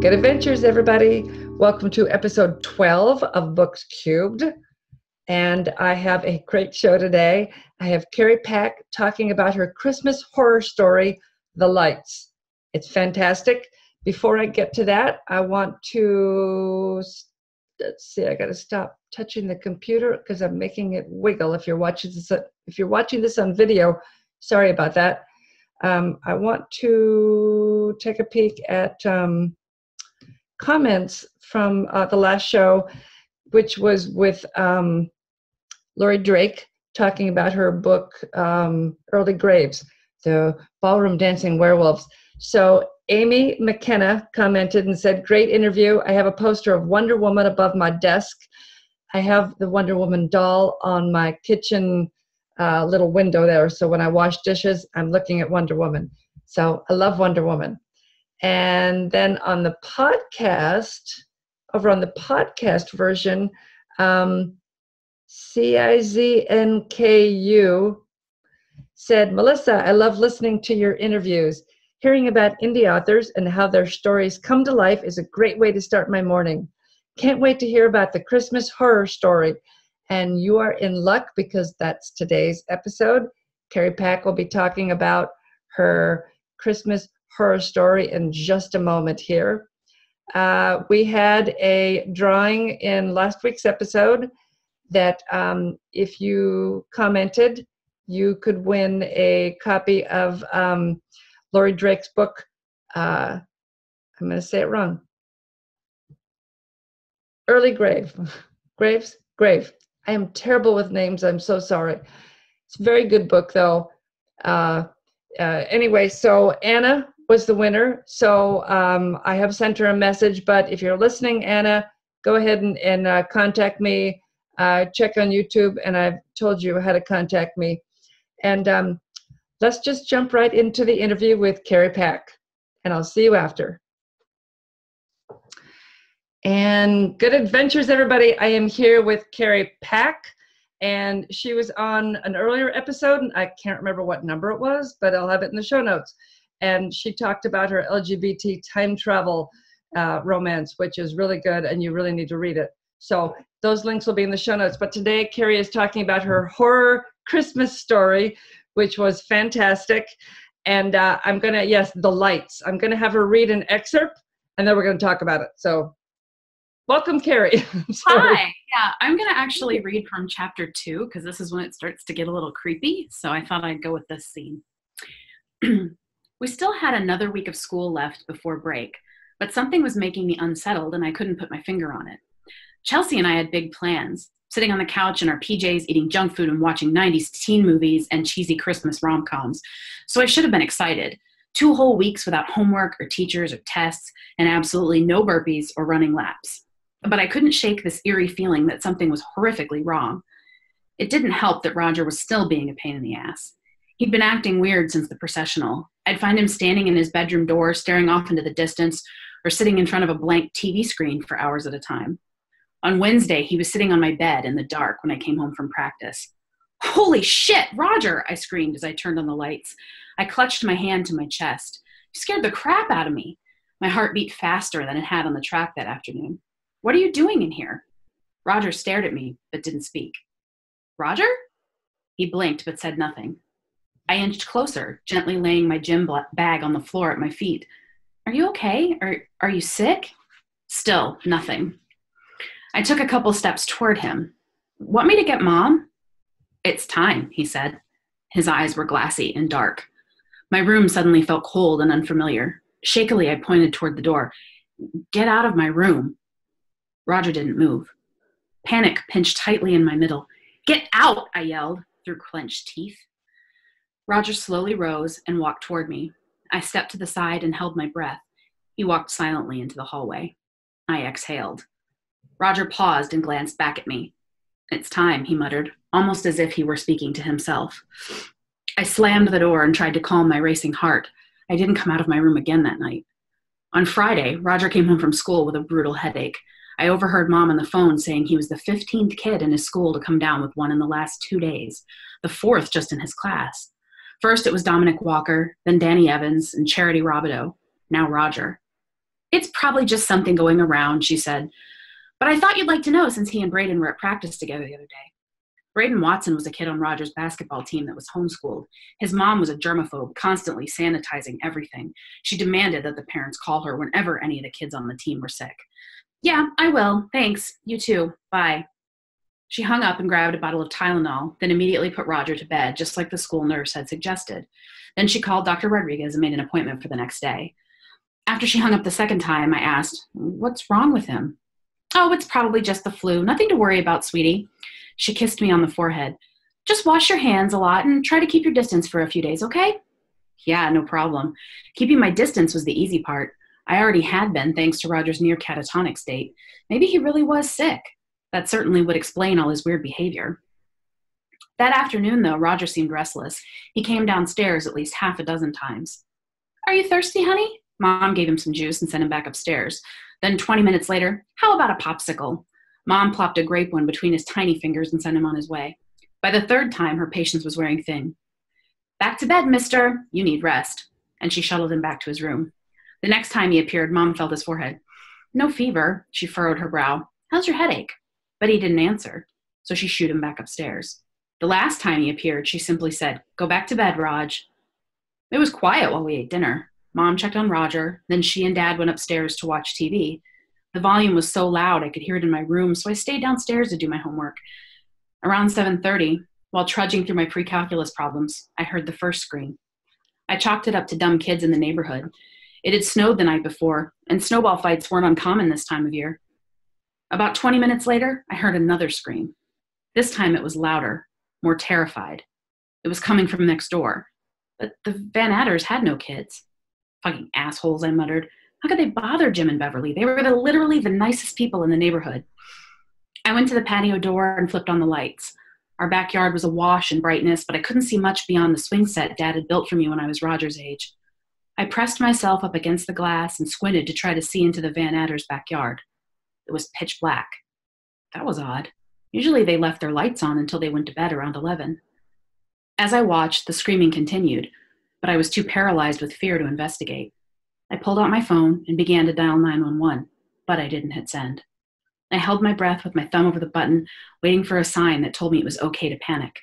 Good adventures, everybody. Welcome to episode 12 of Books Cubed. And I have a great show today. I have Carrie Pack talking about her Christmas horror story, The Lights. It's fantastic. Before I get to that, I want to, let's see, I got to stop touching the computer because I'm making it wiggle. If you're watching this on video, sorry about that. I want to take a peek at comments from the last show, which was with Lori Drake talking about her book, Early Graves, the ballroom dancing werewolves. So Amy McKenna commented and said, great interview. I have a poster of Wonder Woman above my desk. I have the Wonder Woman doll on my kitchen little window there. So when I wash dishes, I'm looking at Wonder Woman. So I love Wonder Woman. And then on the podcast, over on the podcast version, CIZNKU said, Melissa, I love listening to your interviews. Hearing about indie authors and how their stories come to life is a great way to start my morning. Can't wait to hear about the Christmas horror story. And you are in luck because that's today's episode. Carrie Pack will be talking about her Christmas horror story in just a moment here. We had a drawing in last week's episode that if you commented, you could win a copy of Lori Drake's book. I'm going to say it wrong. Early Grave. Graves? Grave. I am terrible with names. I'm so sorry. It's a very good book, though. Anyway, so Anna was the winner. So I have sent her a message. But if you're listening, Anna, go ahead and contact me. Check on YouTube, and I've told you how to contact me. And let's just jump right into the interview with Carrie Pack. And I'll see you after. And good adventures, everybody. I am here with Carrie Pack, and she was on an earlier episode, and I can't remember what number it was, but I'll have it in the show notes. And she talked about her LGBT time travel romance, which is really good, and you really need to read it. So those links will be in the show notes. But today, Carrie is talking about her horror Christmas story, which was fantastic. And I'm going to, yes, The Lights. I'm going to have her read an excerpt, and then we're going to talk about it. So welcome, Carrie. Hi. Yeah, I'm going to actually read from chapter 2 because this is when it starts to get a little creepy. So I thought I'd go with this scene. We still had another week of school left before break, but something was making me unsettled and I couldn't put my finger on it. Chelsea and I had big plans, sitting on the couch in our PJs, eating junk food and watching 90s teen movies and cheesy Christmas rom-coms. So I should have been excited. 2 whole weeks without homework or teachers or tests and absolutely no burpees or running laps. But I couldn't shake this eerie feeling that something was horrifically wrong. It didn't help that Roger was still being a pain in the ass. He'd been acting weird since the processional. I'd find him standing in his bedroom door, staring off into the distance, or sitting in front of a blank TV screen for hours at a time. On Wednesday, he was sitting on my bed in the dark when I came home from practice. Holy shit, Roger, I screamed as I turned on the lights. I clutched my hand to my chest. You scared the crap out of me. My heart beat faster than it had on the track that afternoon. What are you doing in here? Roger stared at me, but didn't speak. Roger? He blinked, but said nothing. I inched closer, gently laying my gym bag on the floor at my feet. Are you okay? Are you sick? Still, nothing. I took a couple steps toward him. Want me to get Mom? It's time, he said. His eyes were glassy and dark. My room suddenly felt cold and unfamiliar. Shakily, I pointed toward the door. Get out of my room. Roger didn't move. Panic pinched tightly in my middle. Get out, I yelled through clenched teeth. Roger slowly rose and walked toward me. I stepped to the side and held my breath. He walked silently into the hallway. I exhaled. Roger paused and glanced back at me. It's time, he muttered, almost as if he were speaking to himself. I slammed the door and tried to calm my racing heart. I didn't come out of my room again that night. On Friday, Roger came home from school with a brutal headache. I overheard Mom on the phone saying he was the 15th kid in his school to come down with one in the last 2 days, the 4th just in his class. First it was Dominic Walker, then Danny Evans, and Charity Robideau, now Roger. It's probably just something going around, she said. But I thought you'd like to know since he and Braden were at practice together the other day. Braden Watson was a kid on Roger's basketball team that was homeschooled. His mom was a germaphobe, constantly sanitizing everything. She demanded that the parents call her whenever any of the kids on the team were sick. Yeah, I will. Thanks. You too. Bye. She hung up and grabbed a bottle of Tylenol, then immediately put Roger to bed, just like the school nurse had suggested. Then she called Dr. Rodriguez and made an appointment for the next day. After she hung up the second time, I asked, "What's wrong with him?" "Oh, it's probably just the flu. Nothing to worry about, sweetie." She kissed me on the forehead. "Just wash your hands a lot and try to keep your distance for a few days, okay?" Yeah, no problem. Keeping my distance was the easy part. I already had been, thanks to Roger's near catatonic state. Maybe he really was sick. That certainly would explain all his weird behavior. That afternoon, though, Roger seemed restless. He came downstairs at least half a dozen times. "Are you thirsty, honey?" Mom gave him some juice and sent him back upstairs. Then 20 minutes later, "How about a popsicle?" Mom plopped a grape one between his tiny fingers and sent him on his way. By the third time, her patience was wearing thin. "Back to bed, mister. You need rest." And she shuttled him back to his room. The next time he appeared, Mom felt his forehead. "No fever." She furrowed her brow. "How's your headache?" But he didn't answer, so she shooed him back upstairs. The last time he appeared, she simply said, "Go back to bed, Raj." It was quiet while we ate dinner. Mom checked on Roger, then she and Dad went upstairs to watch TV. The volume was so loud I could hear it in my room, so I stayed downstairs to do my homework. Around 7:30, while trudging through my pre-calculus problems, I heard the first scream. I chalked it up to dumb kids in the neighborhood. It had snowed the night before, and snowball fights weren't uncommon this time of year. About 20 minutes later, I heard another scream. This time it was louder, more terrified. It was coming from next door. But the Van Adders had no kids. "Fucking assholes," I muttered. How could they bother Jim and Beverly? They were literally the nicest people in the neighborhood. I went to the patio door and flipped on the lights. Our backyard was awash in brightness, but I couldn't see much beyond the swing set Dad had built for me when I was Roger's age. I pressed myself up against the glass and squinted to try to see into the Van Adders' backyard. It was pitch black. That was odd. Usually they left their lights on until they went to bed around 11. As I watched, the screaming continued, but I was too paralyzed with fear to investigate. I pulled out my phone and began to dial 911, but I didn't hit send. I held my breath with my thumb over the button, waiting for a sign that told me it was okay to panic.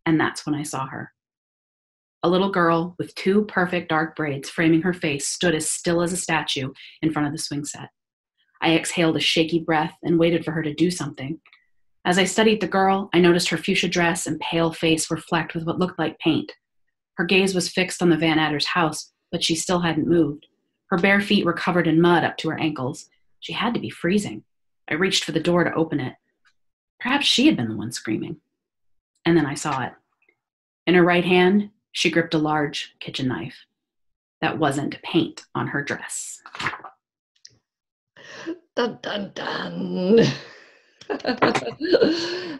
And that's when I saw her. A little girl with two perfect dark braids framing her face stood as still as a statue in front of the swing set. I exhaled a shaky breath and waited for her to do something. As I studied the girl, I noticed her fuchsia dress and pale face were flecked with what looked like paint. Her gaze was fixed on the Van Adders' house, but she still hadn't moved. Her bare feet were covered in mud up to her ankles. She had to be freezing. I reached for the door to open it. Perhaps she had been the one screaming. And then I saw it. In her right hand, she gripped a large kitchen knife. That wasn't paint on her dress. Dun, dun, dun.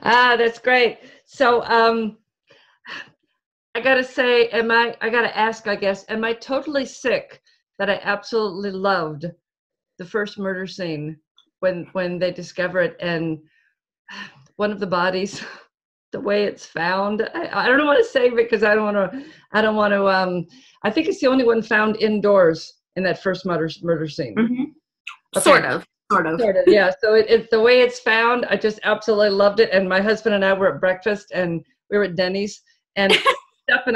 That's great. So, I gotta say, I gotta ask, I guess, am I totally sick that I absolutely loved the first murder scene when they discover it and one of the bodies, the way it's found? I don't want to say it because I don't want to, I think it's the only one found indoors in that first murder scene. Mm-hmm. Okay. Sort of, yeah. So it's the way it's found. I just absolutely loved it. And my husband and I were at breakfast and we were at Denny's and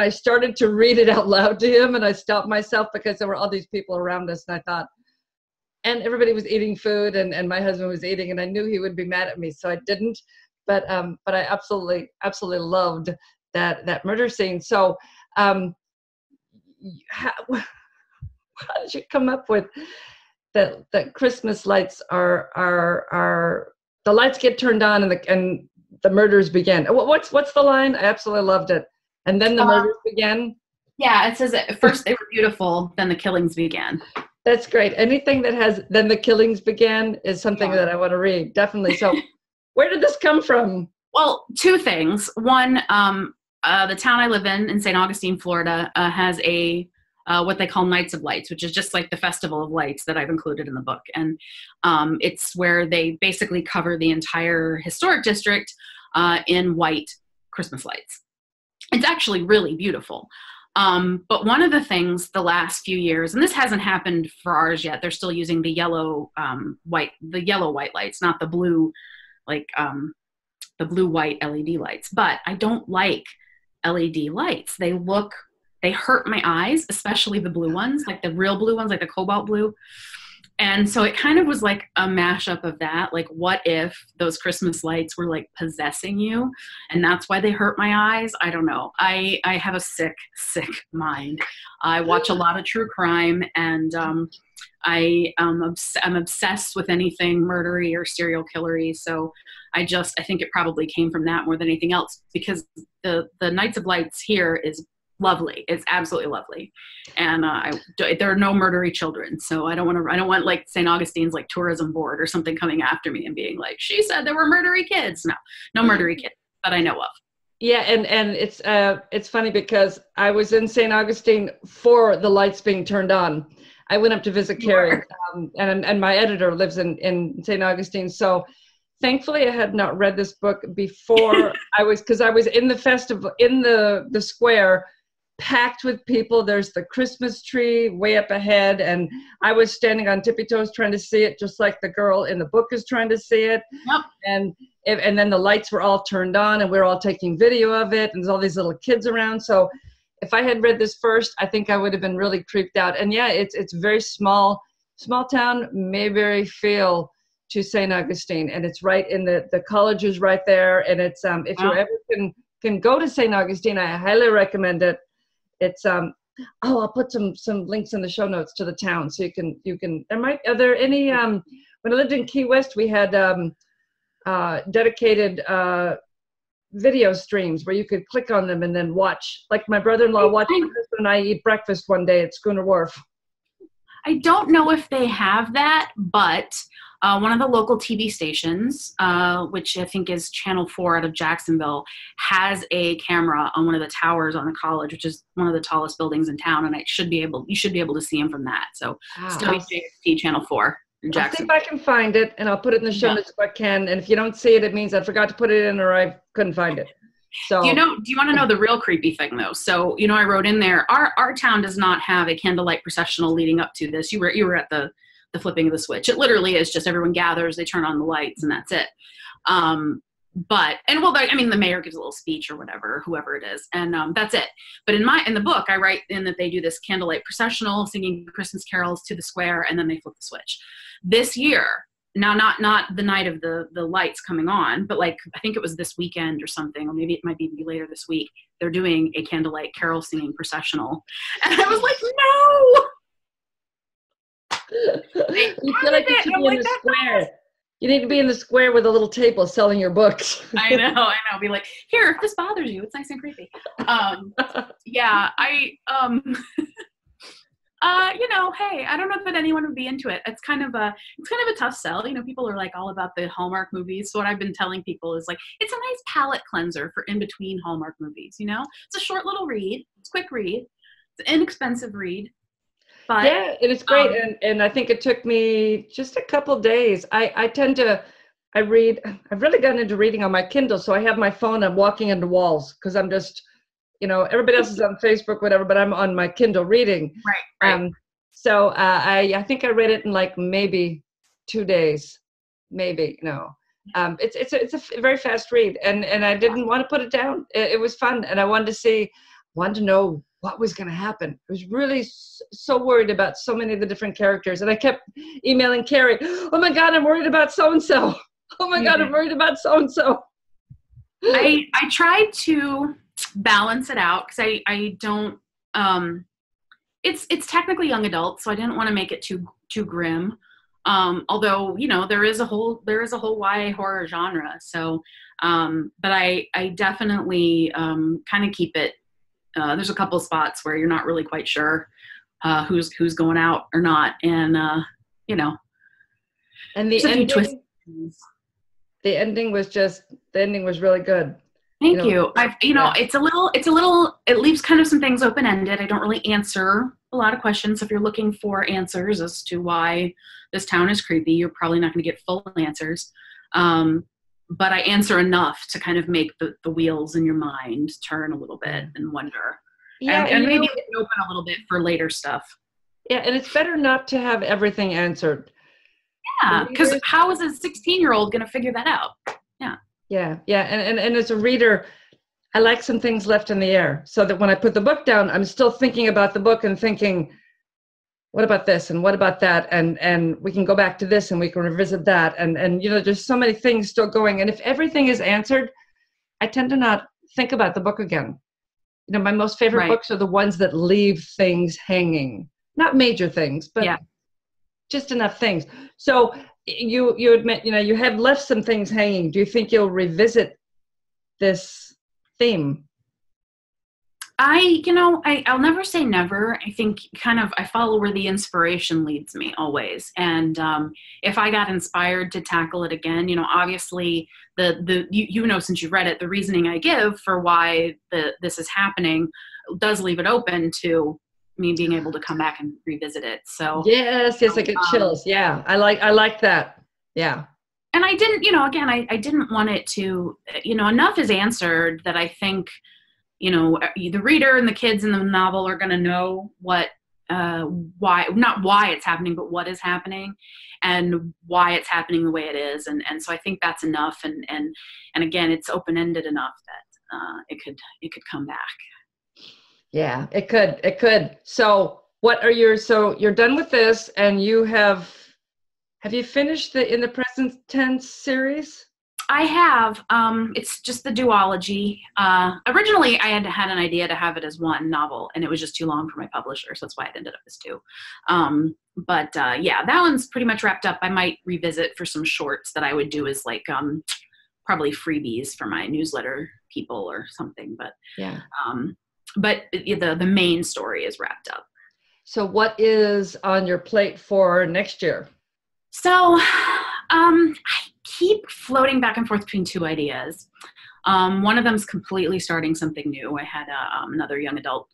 I started to read it out loud to him and I stopped myself because there were all these people around us and I thought, and everybody was eating food and my husband was eating and I knew he would be mad at me. So I didn't, but I absolutely loved that murder scene. So how did you come up with that Christmas lights are the lights get turned on and the murders begin? What's the line? I absolutely loved it. And then the murders began? Yeah, it says at first they were beautiful, then the killings began. That's great. Anything that has then the killings began is something that I want to read, definitely. So where did this come from? Well, two things. One, the town I live in St. Augustine, Florida, has a what they call Nights of Lights, which is just like the Festival of Lights that I've included in the book. And it's where they basically cover the entire historic district in white Christmas lights. It's actually really beautiful. But one of the things the last few years, and this hasn't happened for ours yet, they're still using the yellow white lights, not the blue, like the blue white LED lights. But I don't like LED lights. They hurt my eyes, especially the blue ones, like the real blue ones, like the cobalt blue. And so it kind of was like a mashup of that. Like, what if those Christmas lights were like possessing you? And that's why they hurt my eyes? I don't know. I have a sick mind. I watch a lot of true crime, and I'm obsessed with anything murdery or serial killery. So I think it probably came from that more than anything else, because the Nights of Lights here is lovely. It's absolutely lovely. And there are no murdery children. So I don't want like St. Augustine's like tourism board or something coming after me and being like, she said there were murdery kids. No murdery kids that I know of. Yeah. And it's funny because I was in St. Augustine for the lights being turned on. I went up to visit Carrie, and my editor lives in St. Augustine. So thankfully I had not read this book before because I was in the festival, in the square, packed with people. There's the Christmas tree way up ahead, and I was standing on tippy toes trying to see it, just like the girl in the book is trying to see it. Yep. And then the lights were all turned on, and we were all taking video of it, and there's all these little kids around. So if I had read this first, I think I would have been really creeped out. And yeah, it's very small town, Mayberry feel to St. Augustine, and it's right in the college is right there. And it's if you ever can go to St. Augustine, I highly recommend it. It's I'll put some links in the show notes to the town, so you can are there any when I lived in Key West, we had dedicated video streams where you could click on them and then watch, like my brother-in-law watched my husband and I eat breakfast one day at Schooner Wharf. I don't know if they have that, but one of the local TV stations, which I think is Channel 4 out of Jacksonville, has a camera on one of the towers on the college, which is one of the tallest buildings in town, and you should be able to see them from that. So it's WJST Channel 4 in Jacksonville. I'll see if I can find it, and I'll put it in the show notes if I can. And if you don't see it, it means I forgot to put it in or I couldn't find it. So do you want to know the real creepy thing though? So, I wrote in there, our town does not have a candlelight processional leading up to this. You were at the flipping of the switch. It literally is just everyone gathers, they turn on the lights, and that's it. The mayor gives a little speech or whatever, whoever it is, and that's it. But in the book, I write in that they do this candlelight processional, singing Christmas carols to the square, and then they flip the switch. This year, now not the night of the lights coming on, but like I think it was this weekend or something, or maybe it might be later this week, they're doing a candlelight carol singing processional, and I was like, no. You feel like you should be in the square. You need to be in the square with a little table selling your books. I know. Be like, here, if this bothers you, it's nice and creepy. Hey, I don't know that anyone would be into it. It's kind of a tough sell. People are like all about the Hallmark movies. So what I've been telling people is like, it's a nice palate cleanser for in between Hallmark movies. It's a short little read. It's a quick read. It's an inexpensive read. But, yeah, it is great. And I think it took me just a couple days. I've really gotten into reading on my Kindle. So I have my phone, I'm walking into walls because I'm just, everybody else is on Facebook, whatever, but I'm on my Kindle reading. Right. So I think I read it in like maybe 2 days, maybe, no. It's a very fast read, and I didn't want to put it down. It was fun, and I wanted to know what was going to happen. I was really so worried about so many of the different characters, and I kept emailing Carrie, oh my God, I'm worried about so-and-so. Oh my God, I'm worried about so-and-so. I tried to balance it out because I don't, it's technically young adult, so I didn't want to make it too grim. Although, there is a whole YA horror genre. So, but I definitely, kind of keep it, there's a couple of spots where you're not really quite sure, who's going out or not. And, and the ending was really good. Thank you. It leaves kind of some things open-ended. I don't really answer a lot of questions. If you're looking for answers as to why this town is creepy, you're probably not going to get full answers. But I answer enough to kind of make the wheels in your mind turn a little bit and wonder. Yeah, and and maybe leave it open a little bit for later stuff. yeah, and it's better not to have everything answered. Yeah, because how is a 16-year-old going to figure that out? Yeah. Yeah, and as a reader, I like some things left in the air, so that when I put the book down, I'm still thinking about the book and thinking, what about this and what about that, and we can go back to this and we can revisit that, and you know, there's so many things still going. And if everything is answered, I tend to not think about the book again. You know, my most favorite books are the ones that leave things hanging, not major things, but just enough things. So you admit, you know, you have left some things hanging. Do you think you'll revisit this theme? I'll never say never. I think I follow where the inspiration leads me always. And if I got inspired to tackle it again, you know, obviously since you've read it, the reasoning I give for why this is happening does leave it open to me being able to come back and revisit it. So yes, I get chills. Yeah, I like that. Yeah. And I didn't, again, I didn't want it to, enough is answered that I think, the reader and the kids in the novel are going to know not why it's happening, but what is happening and why it's happening the way it is. And so I think that's enough. And again, it's open-ended enough that it could come back. Yeah, it could. So so you're done with this, and have you finished the In the Present Tense series? I have. It's just the duology. Originally, I had an idea to have it as one novel, and it was just too long for my publisher, so that's why it ended up as two. But that one's pretty much wrapped up. I might revisit for some shorts that I would do as like probably freebies for my newsletter people or something. But yeah. But the main story is wrapped up. So what is on your plate for next year? So I keep floating back and forth between two ideas. One of them is completely starting something new. I had another young adult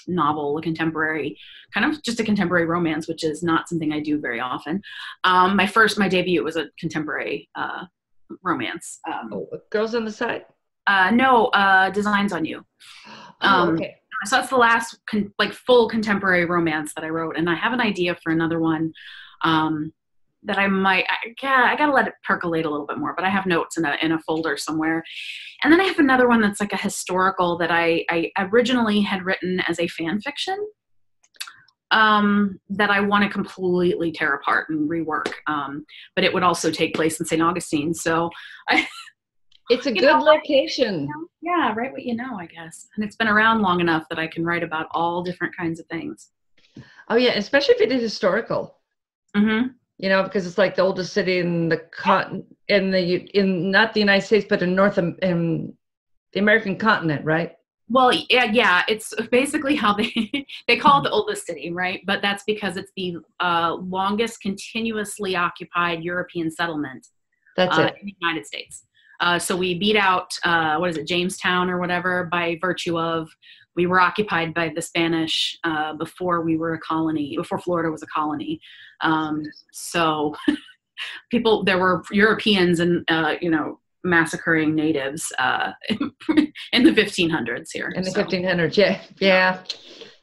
novel, a contemporary, kind of just a contemporary romance, which is not something I do very often. My debut was a contemporary romance. Girls on the Side? No, Designs on You. Okay. So that's the last full contemporary romance that I wrote, and I have an idea for another one that I gotta let it percolate a little bit more, but I have notes in a folder somewhere. And then I have another one that's like a historical that I originally had written as a fan fiction that I want to completely tear apart and rework. But it would also take place in St. Augustine. So it's a good location. Yeah, write what you know, I guess. And it's been around long enough that I can write about all different kinds of things. Oh yeah, especially if it is historical. Mm-hmm. Because it's like the oldest city in the not the United States, but in the American continent, right? Well, yeah, it's basically how they call it the oldest city, right? But that's because it's the longest continuously occupied European settlement in the United States. So we beat out, Jamestown or whatever, by virtue of we were occupied by the Spanish before we were a colony, before Florida was a colony. So there were Europeans and, massacring natives in the 1500s here. In the 1500s,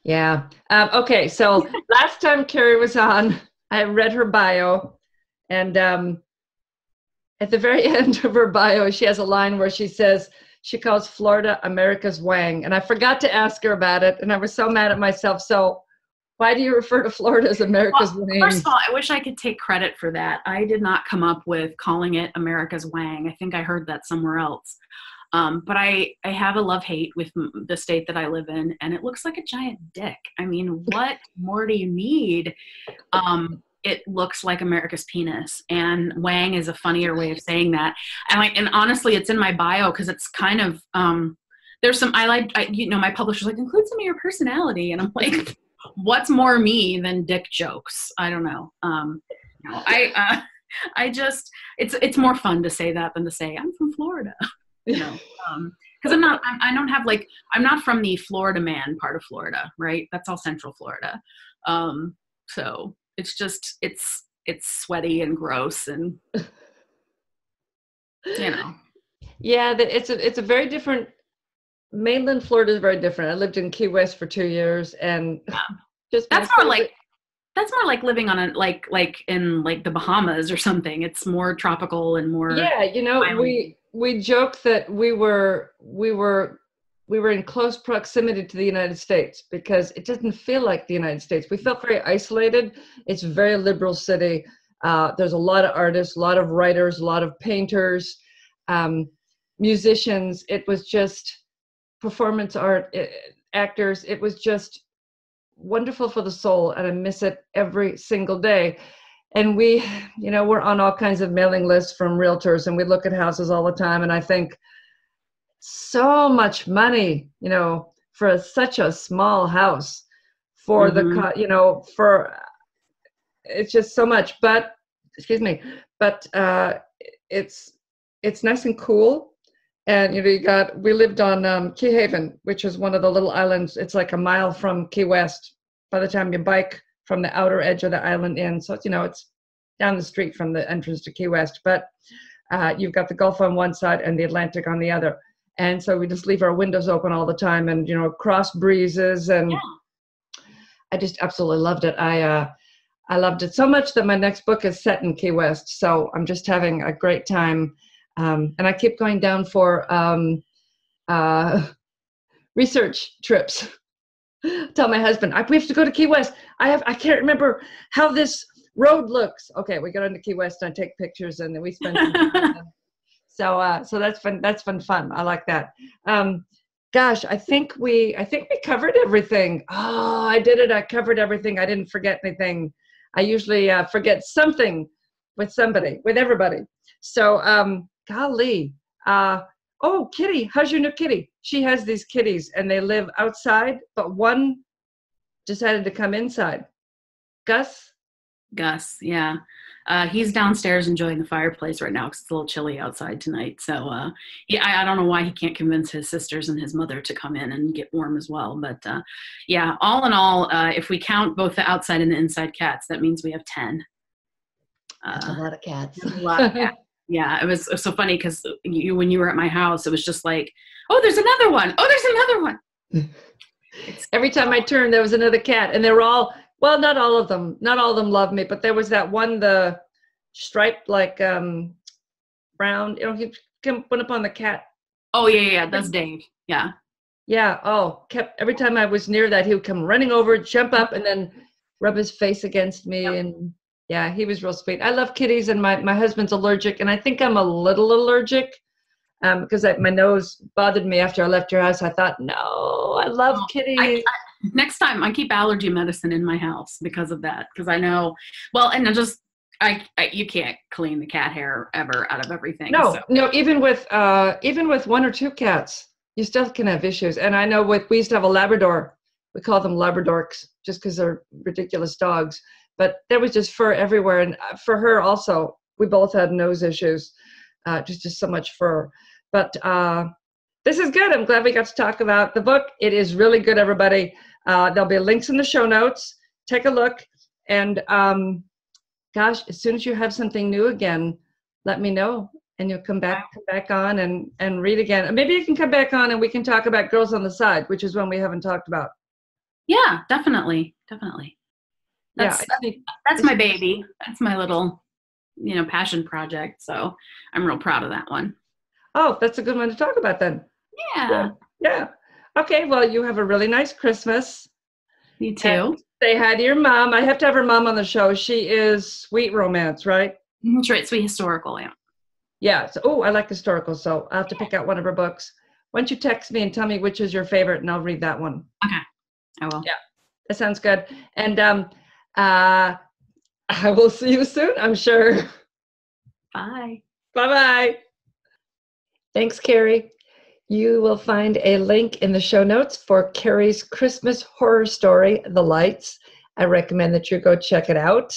yeah. Okay, so last time Carrie was on, I read her bio, and at the very end of her bio, she has a line where she says she calls Florida America's Wang. And I forgot to ask her about it, and I was so mad at myself. So why do you refer to Florida as America's Wang? First of all, I wish I could take credit for that. I did not come up with calling it America's Wang. I think I heard that somewhere else. But I have a love-hate with the state that I live in, and it looks like a giant dick. I mean, what more do you need? It looks like America's penis, and Wang is a funnier way of saying that. And honestly, it's in my bio because it's kind of there's some my publisher's like, include some of your personality, and I'm like, what's more me than dick jokes? I don't know. I just it's more fun to say that than to say I'm from Florida, because I'm not from the Florida man part of Florida, right? That's all Central Florida. So it's just it's sweaty and gross, and yeah, that it's a very different mainland Florida is very different. I lived in Key West for 2 years, and just That's more like living on like in like the Bahamas or something. It's more tropical and more. Yeah, we joke that we were in close proximity to the United States because it doesn't feel like the United States. We felt very isolated. It's a very liberal city. There's a lot of artists, a lot of writers, a lot of painters, musicians. It was just performance art, actors. It was just wonderful for the soul, and I miss it every single day. And we're on all kinds of mailing lists from realtors, and we look at houses all the time, and I think, so much money, for such a small house, for for it's just so much. But excuse me, but it's nice and cool. And we lived on Key Haven, which is one of the little islands. It's like a mile from Key West by the time you bike from the outer edge of the island in. So it's down the street from the entrance to Key West. But you've got the Gulf on one side and the Atlantic on the other. And so we just leave our windows open all the time, and cross breezes, and yeah. I just absolutely loved it. I loved it so much that my next book is set in Key West. So I'm just having a great time, and I keep going down for research trips. Tell my husband, we have to go to Key West. I can't remember how this road looks. Okay, we go into Key West and I take pictures, and then we spend some time. So that's fun. That's fun. I like that. Gosh, I think we covered everything. Oh, I did it. I covered everything. I didn't forget anything. I usually forget something with everybody. So, golly. Oh, Kitty, how's your new kitty? She has these kitties, and they live outside, but one decided to come inside. Gus, yeah. He's downstairs enjoying the fireplace right now because it's a little chilly outside tonight. So I don't know why he can't convince his sisters and his mother to come in and get warm as well. But yeah, all in all, if we count both the outside and the inside cats, that means we have 10. That's a lot of cats. A lot of cats. Yeah, it was so funny because when you were at my house, it was just like, oh, there's another one. Oh, there's another one. Every time I turned, there was another cat, and they were all. Well, not all of them. Not all of them love me, but there was that one, the striped like brown. He went up on the cat. Oh yeah, that's Dave. Yeah. Yeah. Oh, every time I was near that, he would come running over, jump up, and then rub his face against me. Yep. And yeah, he was real sweet. I love kitties, and my husband's allergic, and I think I'm a little allergic because my nose bothered me after I left your house. I thought, no, I love kitties. Next time I keep allergy medicine in my house because of that. Because I know, well, and you can't clean the cat hair ever out of everything. No, even with 1 or 2 cats, you still can have issues. And I know we used to have a Labrador. We call them Labradorks just because they're ridiculous dogs. But there was just fur everywhere. And for her also, we both had nose issues, just so much fur. But this is good. I'm glad we got to talk about the book. It is really good, everybody. There'll be links in the show notes. Take a look. And gosh, as soon as you have something new again, let me know. And you'll come back on and read again. And maybe you can come back on and we can talk about Girls on the Side, which is one we haven't talked about. Yeah, definitely. That's my baby. That's my little, passion project. So I'm real proud of that one. Oh, that's a good one to talk about then. Yeah. Okay, well, you have a really nice Christmas. You too. And say hi to your mom. I have to have her mom on the show. She is sweet romance, right? That's right, sweet historical, yeah. Yeah, so, I like historical, so I'll have to pick out one of her books. Why don't you text me and tell me which is your favorite, and I'll read that one. Okay, I will. Yeah, that sounds good. And I will see you soon, I'm sure. Bye. Bye-bye. Thanks, Carrie. You will find a link in the show notes for Carrie's Christmas horror story, The Lights. I recommend that you go check it out.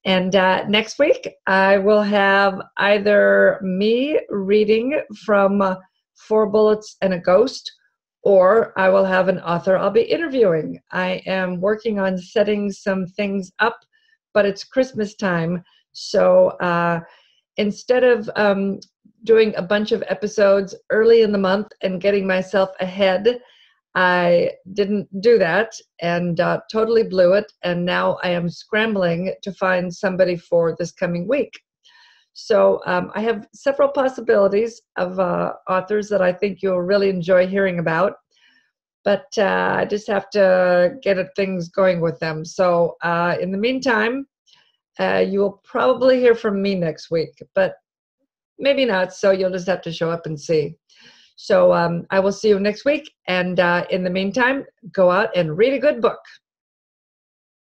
And next week, I will have either me reading from 4 Bullets and a Ghost, or I will have an author I'll be interviewing. I am working on setting some things up, but it's Christmas time. So instead of doing a bunch of episodes early in the month and getting myself ahead. I didn't do that and totally blew it. And now I am scrambling to find somebody for this coming week. So I have several possibilities of authors that I think you'll really enjoy hearing about. But I just have to get things going with them. So in the meantime, you will probably hear from me next week, but maybe not. So you'll just have to show up and see. So I will see you next week. And in the meantime, go out and read a good book.